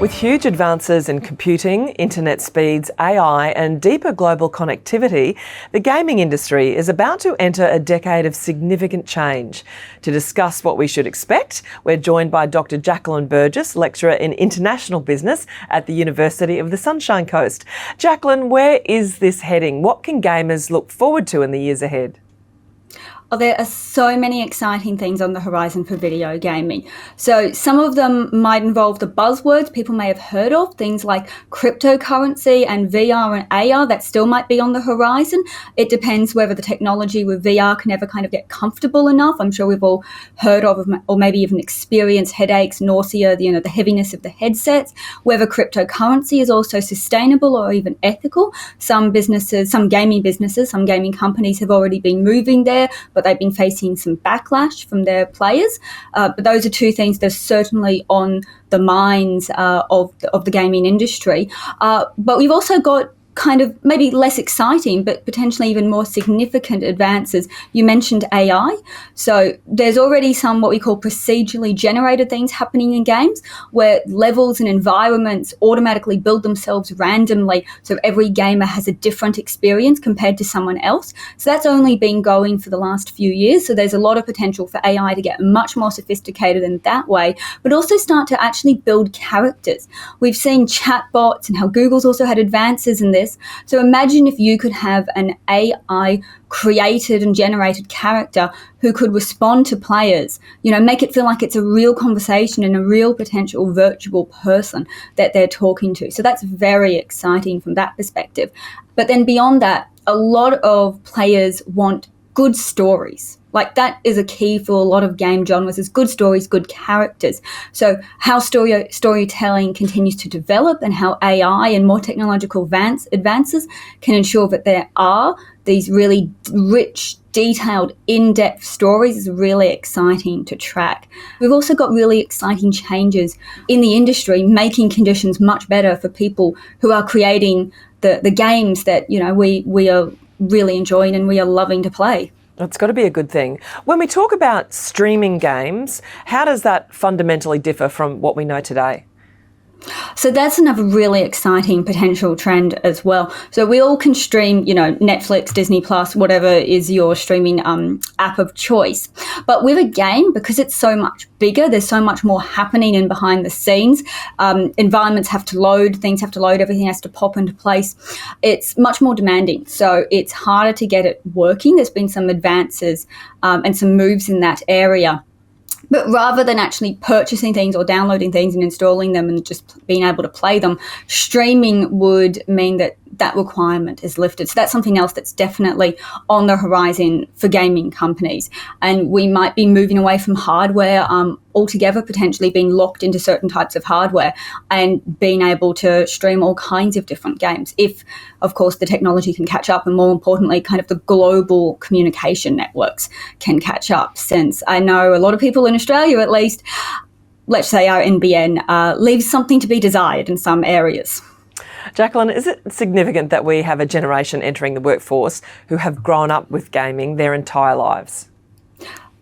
With huge advances in computing, internet speeds, AI and deeper global connectivity, the gaming industry is about to enter a decade of significant change. To discuss what we should expect, we're joined by Dr. Jacqueline Burgess, lecturer in international business at the University of the Sunshine Coast. Jacqueline, where is this heading? What can gamers look forward to in the years ahead? Oh, there are so many exciting things on the horizon for video gaming. So some of them might involve the buzzwords people may have heard of, things like cryptocurrency and VR and AR that still might be on the horizon. It depends whether the technology with VR can ever kind of get comfortable enough. I'm sure we've all heard of or maybe even experienced headaches, nausea, the heaviness of the headsets. Whether cryptocurrency is also sustainable or even ethical. Some gaming companies have already been moving there, but they've been facing some backlash from their players. But those are two things that are certainly on the minds of the gaming industry. But we've also got kind of maybe less exciting, but potentially even more significant advances. You mentioned AI. So there's already some what we call procedurally generated things happening in games where levels and environments automatically build themselves randomly. So every gamer has a different experience compared to someone else. So that's only been going for the last few years. So there's a lot of potential for AI to get much more sophisticated in that way, but also start to actually build characters. We've seen chatbots and how Google's also had advances in this. So imagine if you could have an AI created and generated character who could respond to players, make it feel like it's a real conversation and a real potential virtual person that they're talking to. So that's very exciting from that perspective. But then beyond that, a lot of players want good stories. Like that is a key for a lot of game genres, is good stories, good characters. So how storytelling continues to develop and how AI and more technological advances can ensure that there are these really rich, detailed, in-depth stories is really exciting to track. We've also got really exciting changes in the industry, making conditions much better for people who are creating the games that, we are really enjoying and we are loving to play. It's got to be a good thing. When we talk about streaming games, how does that fundamentally differ from what we know today? So that's another really exciting potential trend as well. So we all can stream, Netflix, Disney Plus, whatever is your streaming app of choice. But with a game, because it's so much bigger, there's so much more happening in behind the scenes. Environments have to load, things have to load, everything has to pop into place. It's much more demanding. So it's harder to get it working. There's been some advances and some moves in that area. But rather than actually purchasing things or downloading things and installing them and just being able to play them, streaming would mean that requirement is lifted. So that's something else that's definitely on the horizon for gaming companies. And we might be moving away from hardware altogether, potentially being locked into certain types of hardware and being able to stream all kinds of different games if, of course, the technology can catch up and, more importantly, kind of the global communication networks can catch up. Since I know a lot of people in Australia, at least, let's say our NBN, leaves something to be desired in some areas. Jacqueline, is it significant that we have a generation entering the workforce who have grown up with gaming their entire lives?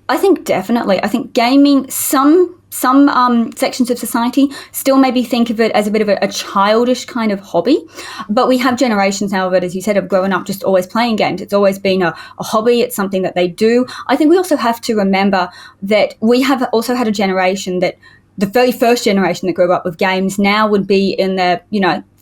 I think definitely. I think gaming, some sections of society still maybe think of it as a bit of a childish kind of hobby. But we have generations now that, as you said, have grown up just always playing games. It's always been a hobby. It's something that they do. I think we also have to remember that we have also had a generation that the very first generation that grew up with games now would be in their,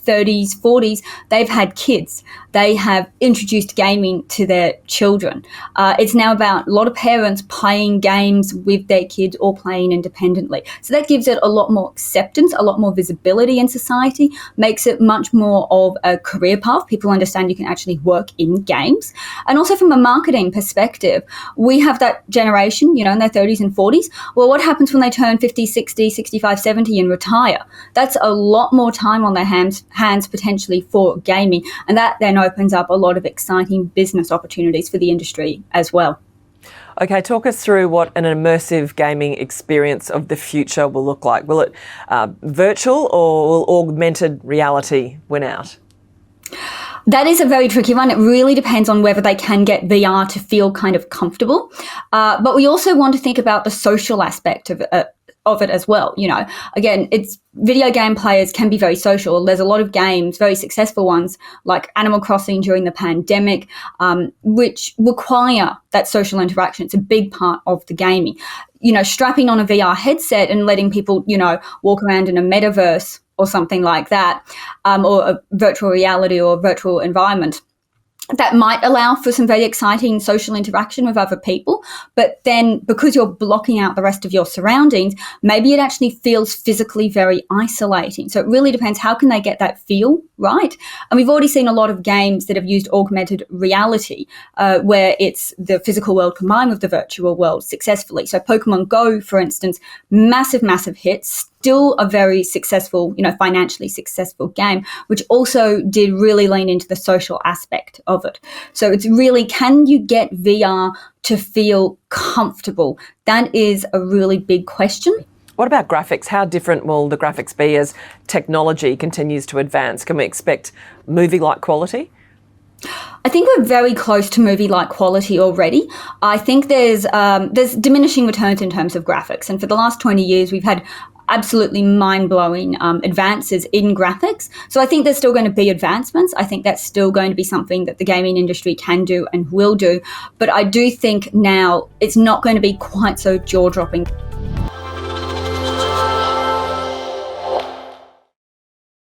30s, 40s, they've had kids. They have introduced gaming to their children. It's now about a lot of parents playing games with their kids or playing independently. So that gives it a lot more acceptance, a lot more visibility in society, makes it much more of a career path. People understand you can actually work in games. And also from a marketing perspective, we have that generation, in their 30s and 40s. Well, what happens when they turn 50, 60, 65, 70 and retire? That's a lot more time on their hands potentially for gaming, and that then opens up a lot of exciting business opportunities for the industry as well. Okay, talk us through what an immersive gaming experience of the future will look like. Will it virtual or will augmented reality win out? That is a very tricky one. It really depends on whether they can get VR to feel kind of comfortable. But we also want to think about the social aspect of of it as well. You know, again, it's video game players can be very social. There's a lot of games, very successful ones like Animal Crossing during the pandemic, which require that social interaction. It's a big part of the gaming. You know, strapping on a VR headset and letting people, you know, walk around in a metaverse or something like that, or a virtual reality or virtual environment, that might allow for some very exciting social interaction with other people. But then because you're blocking out the rest of your surroundings, maybe it actually feels physically very isolating. So it really depends, how can they get that feel right? And we've already seen a lot of games that have used augmented reality, where it's the physical world combined with the virtual world successfully. So Pokemon Go, for instance, massive hits, still a very successful, you know, financially successful game, which also did really lean into the social aspect of it. So it's really, can you get VR to feel comfortable? That is a really big question. What about graphics? How different will the graphics be as technology continues to advance? Can we expect movie-like quality? I think we're very close to movie-like quality already. I think there's diminishing returns in terms of graphics. And for the last 20 years, we've had absolutely mind-blowing advances in graphics. So I think there's still going to be advancements. I think that's still going to be something that the gaming industry can do and will do. But I do think now it's not going to be quite so jaw-dropping.